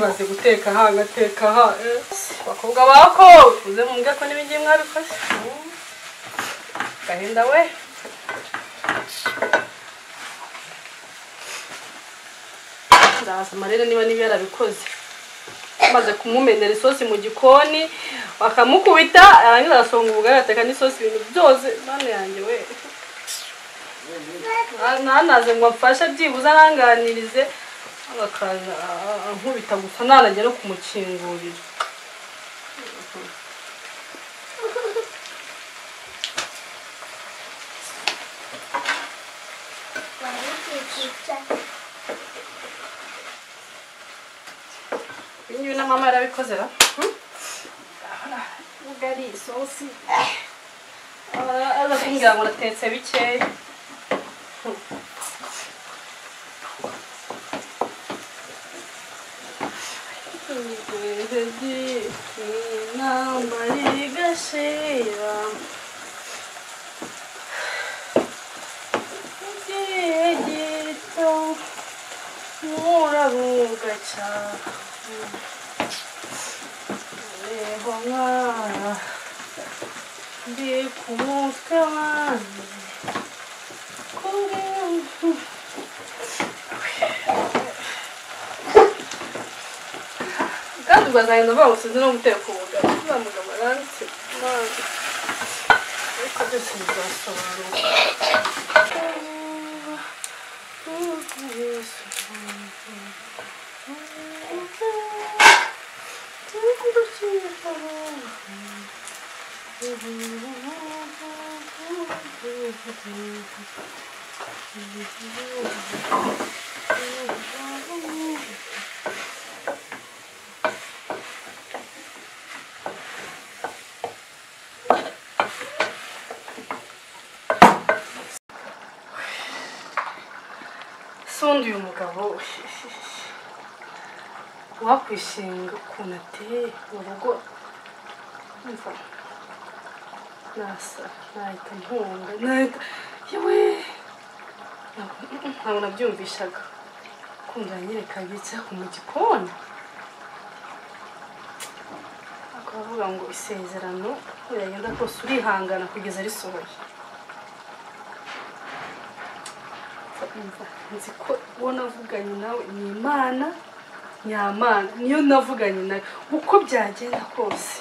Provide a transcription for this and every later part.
baze guteka aha ngateka aha bakobwa bako uze mumbwe ko n'ibingiye mwabikoze gahinda we ndaza marere niba yarabikoze maze kumumenera isosi mu gikoni bakamukubita arangiza asonga ubugari ateka n'isosi ibintu byose none yanjye we nanaze ngo mfashe byibuze aranganirize akaza nkubita gusa nanajye no kumukingurira Ini na mama yarabikoze ra ubugari isosi arafingira ngo natetse bikeya Bazayenda bawusize no guteka ubugari bamuga amaranse ariko byose bizasobanuka Sondi umugabo wakwishinga ukuntu ateye urugo umva nasa nahita mpunga nahita yewe ntabwo nabyumvishaga kumva nyereka bitse mu gikoni akavuga ngo isezerano uragenda rwose urihangana kugeza risohoye nzi ko uwo navuganye nawe ni Imana nyamana niyo navuganye nawe uko byagenda kose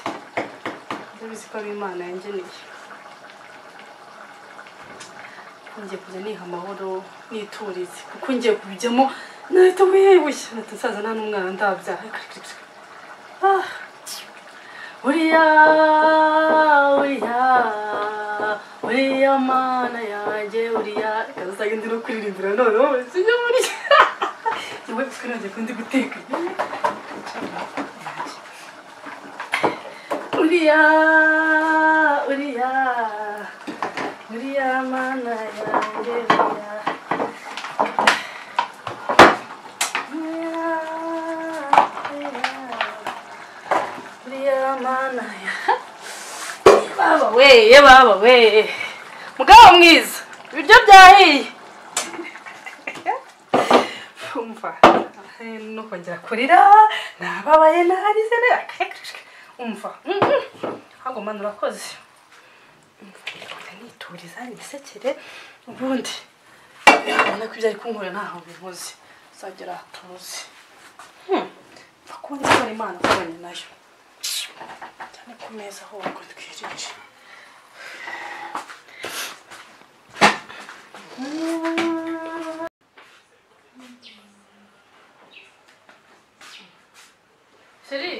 ndabizi ko ari Imana yangeneye ngiye kujya niha amahoro niturize kuko ngiye kubijyamo nahita wibushye natasaza nta n'umwana ndabyaha uriya mana yanjye uriya kazaga ndi no kuririmbira none sinjye muri yewe twiranje ko ndi guteka uriya mana yanjye uriya mana baba we mugabo mwiza ibiryo byahiye umva no kongera kurira nababaye naharize umva hago mana urakoze nituriza nisekere ubundi ubona ko ibyo ari kunkora ntaho bimuzi uzagera tuzi bakunze ko Imana kubanye nayo cyane ku meza aho ngo twirije Seri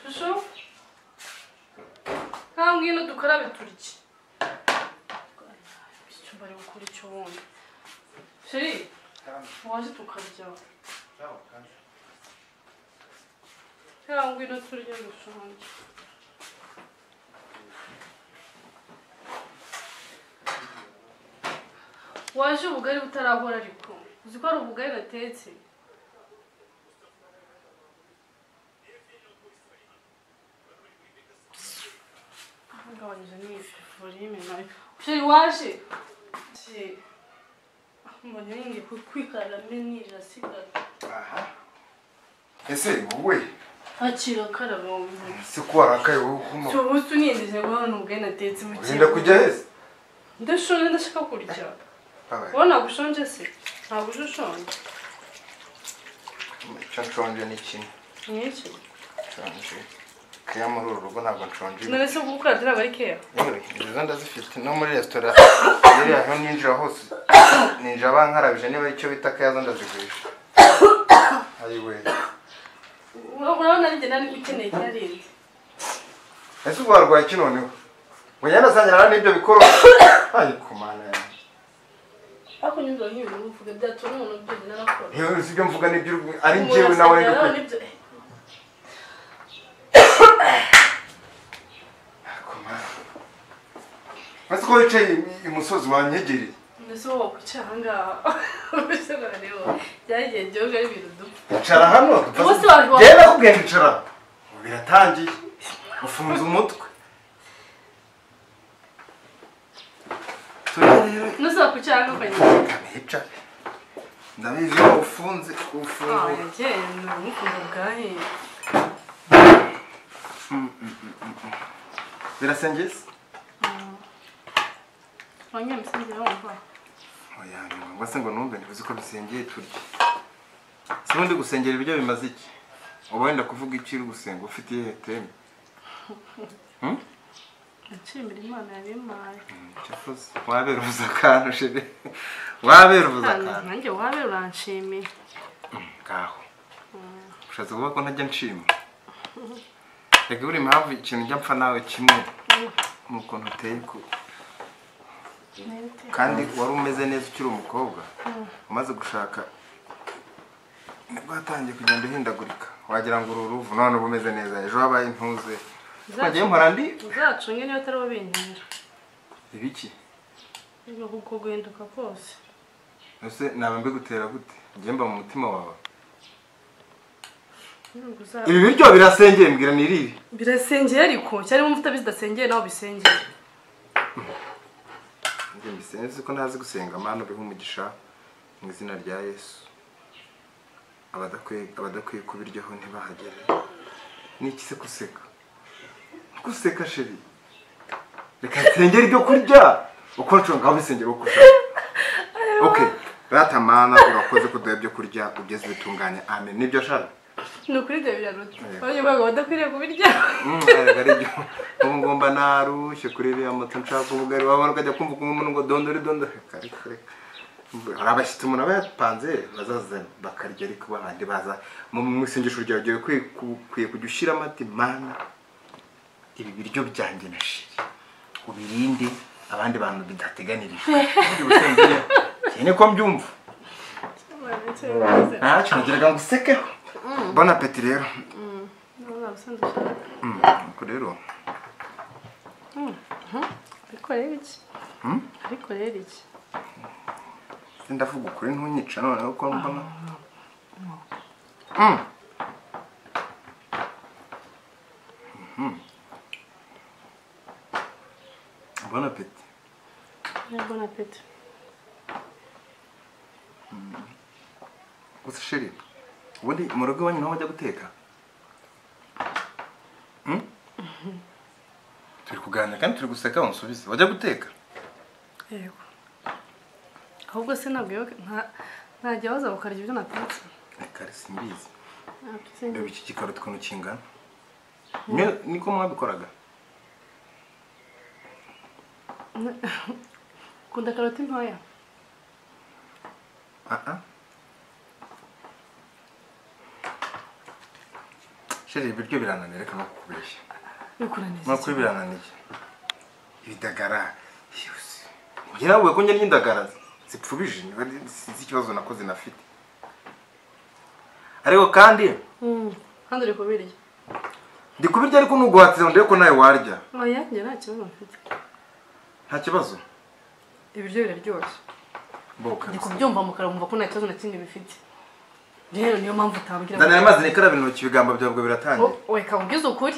Shusho ngino dukarabe turiki Icyumba ari gukora icyo wundi Seri waje tukarya ngino turya gushonje waje ubugari butarahora ariko uzi ko ari ubugari natetse ngabanyije n'ifurime nayo Sheri waje mbonye ngiye kwikarira menira sigara aha ese wowe akira karabo se ko warakaye wowe kuma so usu nindije bwana ubwe natetse mu ugenda kujya hese ndashonje ndashaka kurya wona gushonje se ntabwo ushonje nshonje ni kimwe n'iki nshonje kaya muri uru rugo ntabwo nshonje none se gukora dira bari keya yewe izo ndazifite no muri restaurant yari aho ninjira hose ninjira bankarabije niba icyo bita kaya zo ndazigurisha ayiwe urabona ari nari ukeneye cyarindi ese ubwo warwaye iki noneho wenda sanyara n'ibyo bikoro ariko mana ya ako nyumva nk'ibintu mvuga byatuma umuntu byo narakora yewe sibyo mvuga n'ibyo ari njyewe nawe ndi Mas ko wicaye imusozi wanyegereye mbese wowe wakwicara ngaha ubishobora rero byagiye byoga ari ibintu dupfa icara hano bose barwa genda kubwira icara biratangiye ufunze umutwe nusa wakwicara ngaha kanica ndabizi ko ufunze yagenda umufungo bwahe birasengeza wanya msengera wumva oya ngo se ngo numve ntibizi ko bisengeye turya sibundi gusengera ibyo bimaze iki uba wenda kuvuga iki uri gusenga ufitiye teme nshimira imana yabimpaye cyafuze wabera uvuza akantu shebe wabera uvuza akantu nanjye wabera uranshimiye ngaho ushatse kuvuga ko ntajya nshima reka buri mpamvu ikintu njya mpfa nawe kimwe n'ukuntu uteye kandi wari umeze neza ukiri umukobwa umaze gushaka nibwo watangiye kugenda uhindagurika wagira ngo uru ruvu none uba umeze neza ejo wabaye intuze twagiye mpora ndi uzacunge niba atari wabintera ibiki ibyo kuko guhinduka kose ese naba mbigutera gute njye mba mu mutima wawe ibi biryo birasengeye mbwira ni iribi birasengeye ariko cyarimo mvuta bidasengeye naho bisengeye mbisenze ko ntazi gusenga mana biha umugisha mu izina rya Yesu abadakwiye kubiryaho ntibahagere niki se kuseka sheri reka nsengera ibyo kurya uko nshonga aho bisengera uko ushaka okay rata mana urakoze kuduha ibyo kurya ugeze bitunganye amen nibyo shaka nukuri byo biraruta abanye bago badakwiriye kubirya ari byo ngomba narushye kuri iriya moto nshaka ubugari wabona ukajya kumva umuntu ngo dondore kare arabashitse umuntu abapanze bazaza bakarya ariko babandi baza mu isengesho ryawe kwiye kujya ushyira amati mana ibi biryo byanjye nashiri ubirinde abandi bantu bidateganirije cyane ko mbyumva ntacyo nagiraga ngo usekeho bon appétit rero ko rero ariko rero iki ndavuga ukuri ntunyica none uko mbona bon appétit bon appétit gusa sheri ubundi mu rugo iwanyu naho wajya guteka turi kuganira kandi turi guseka umusubize wajya guteka yego ahubwo se nabwo ntajya waza ukarya ibyo natetse kare simbizi reba iki gikaroti ukuntu kingana niko mwabikoraga ukunda karoti ntoya sheri ibiryo birananiye reka no kukubeshya bikunaniye nukuri birananiye ibidagara ngira ko njye n'indagara zipfubije sinzi ikibazo nakoze nafite ariko kandi uri kubirya ndi kubirya ariko nuguhatira ndebe ko nawe warya oya njye nta kibazo mfite nta kibazo ibiryo biraryoshye mboka ndi kubyumva mukarumva ko nta kibazo na kimwe bifite rero niyo mpamvu utambwira ndana amazi nikaraba intoki ibigambo byawe biratangiye weka ubwiza ukuri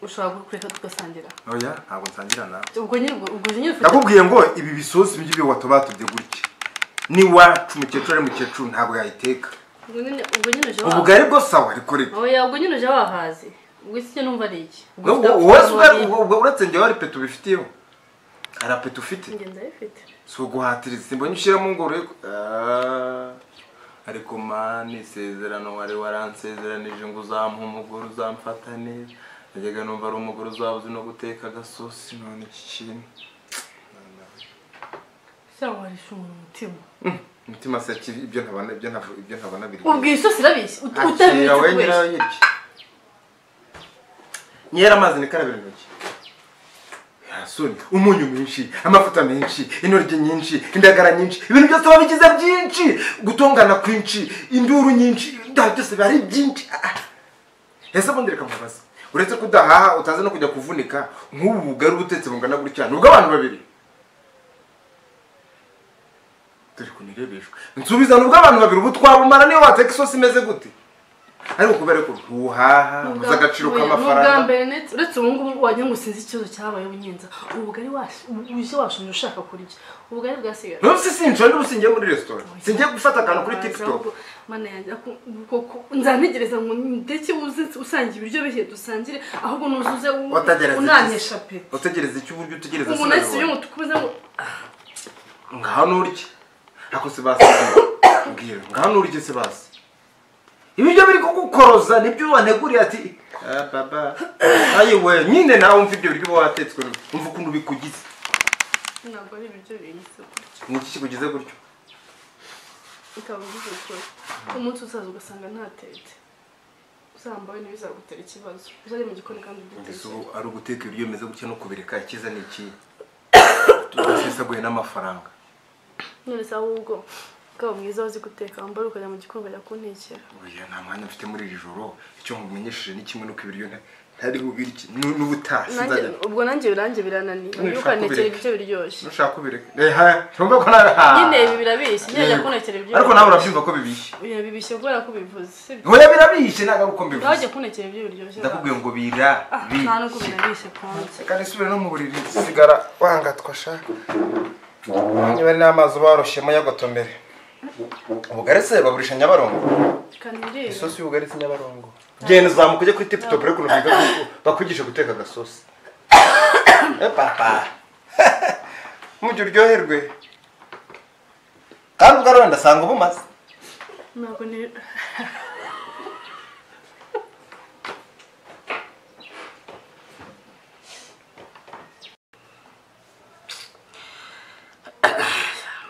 ushobora kureka tugasangira oya ntabwo nsangira nawe ubwo nyine nakubwiye ngo ibi bisosi by'ibyo watobatubye gutya ni wacu umukecuru ari mukecuru ntabwo yayiteka ubwo nyine uje ubugari bwo sawa ariko reka oya ubwo nyine uje wahazi ubwo isi numva ari iki ubwo uretse njye wari petu bifitiyeho hari petu ufite ngenda bifite so guhatiriza simbonye ushyiramo ngo ariko mani isezerano wari waransezeranije ngo uzampa umugore uzamfata neza najyaga numva ari umugore uzabuze no guteka agasosi none iki kintu umutima umutima se ibyo ntabona biri ubwiye isosi irabishye utabitse wenyine nyera amazi nikarabira intoki yasoni umunyu mwinshi amafuta menshi intoryi nyinshi indagara nyinshi ibintu byose babigize byinshi gutongana kwinshi induru nyinshi byose bari byinshi ese bundi reka mubaza uretse kudahaha utaze no kujya kuvunika nk'ubu bugari ubutetse bungana gutya nubwo abantu babiri turi kunirebeshwa nsubiza nubwo abantu babiri ubu twabumara niyo wateka isosi imeze gute ariko kubera ko uhaha uza agaciro k'amafaranga uretse ubu ngubu wagira ngo sinzi ikibazo cyabaye bunyenza ubugari uje washonje ushaka kurya ubugari bwasigaye nubwo sinshonje ubu singiye muri restaurant singiye gufata akantu kuri TikTok mana yanjye nzantegereza ngo ndetse uze usangira ibiryo bihe dusangire ahubwo nuzuze unanesha pe utegereza icyo uburyo utegereza umuntu wese iyo mutukuze ngo ngaho nurye ako se basi mbwira ngaho nurye se basi ibiryo biri kugukoroza nibyo waneguriye ati baba ayiwe nyine nawe umva ibyo biryo watetswe umva ukuntu bikugize ntabwo ari ibiryo bigize gutyo ni iki kikugize gutyo ukaba ugize gutyo umunsi uzaza ugasanga ntatetse uzambawe ntibizagutera ikibazo uzari mu gikoni kandi udutetse ari uguteka ibiryo bimeze gutya no kubireka ikiza ni iki tugasesaguye n'amafaranga none se ahubwo ukaba mwiza uzi guteka wambara ukajya mu gikoni ukajya kuntekera oya nta mwanya mfite muri iri joro icyo nkumenyesheje ni kimwe nuko ibiryo ntari bubirye n'ubutasi ubwo nanjye birangiye birananiye ukantekera ibiryo biryoshye nushaka kubireka ntumva ko nawe nyine ibi birabishye njya kuntekera ibiryo ariko nawe urabyumva ko bibishye oya bibishye kubera ko bivuze oya birabishye ntabwo ari uko mbivuze nawe ujya kuntekera ibiryo biryoshye ndakubwiye ngo birabishye nta nuko birabishye konse kandi subira no mu buriri sigara wangatwa sha niba ari n'amazi baroshyemo y'agotombere ubugari se baburisha Nyabarongo isosi y'ubugari si Nyabarongo genda uzamuka ujye kuri TikTok rero ukuntu biga bakwigisha guteka agasosi papa mujye uryoherwe kandi ubwo rero ndasanga ubumaze ntabwo ni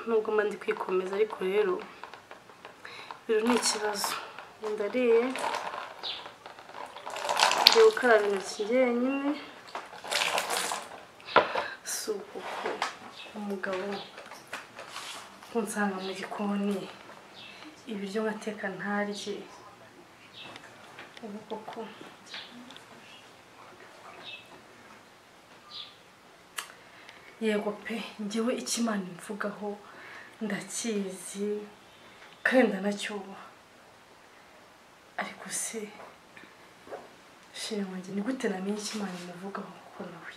nubwo mba ndi kwikomeza ariko rero biro ni ikibazo ndariye ngiye gukaraba intoki njyenyine si uko umugabo unsanga mu gikoni ibiryo nkateka ntarye ubu koko yego pe njyewe ikimana imvugaho ndakizi kandi ndanacyubaha ariko se shira wanjye ni gute namenye ikimana imuvugaho kuko nawe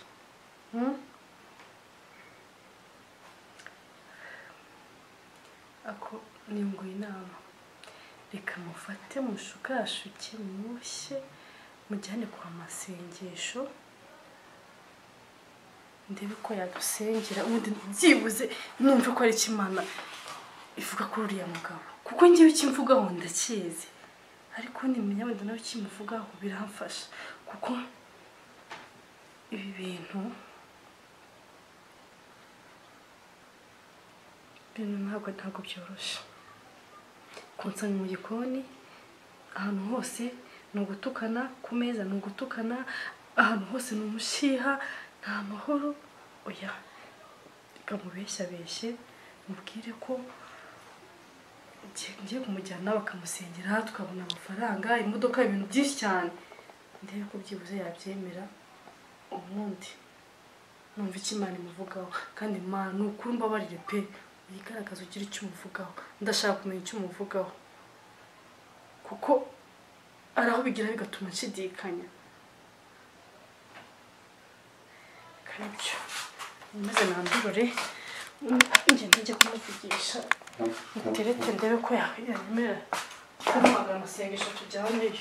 ako ninguye inama reka mufate mushukashuke mushye mujyane kwa masengesho ndebe ko yadusengera ubundi byibuze numve ko ari ikimana ivuga kuri uriya mugabo kuko njyewe ikimvugaho ndakizi ariko nimenya wenda nawe kimuvugaho biramfasha kuko ibi bintu ntabwo byoroshye kunsanga mu gikoni ahantu hose ni ugutukana ku meza ni ugutukana ahantu hose ni umushiha nta mahoro oya reka mubeshyabeshye mubwire ko ngiye kumujyana bakamusengera tukabona amafaranga imodoka ibintu byinshi cyane ndebe ko byibuze yabyemera ubundi numva ikimana imuvugaho kandi mana ni ukuri mbabarire pe yigaragaza ugira icyo umuvugaho ndashaka kumenya icyo umuvugaho kuko ari aho bigira bigatuma nshidikanya karibyo maze nandurore ngende njye kumuvugisha muterete ndebe ko yakwemera kumpamagara amasengesho tujyaneyo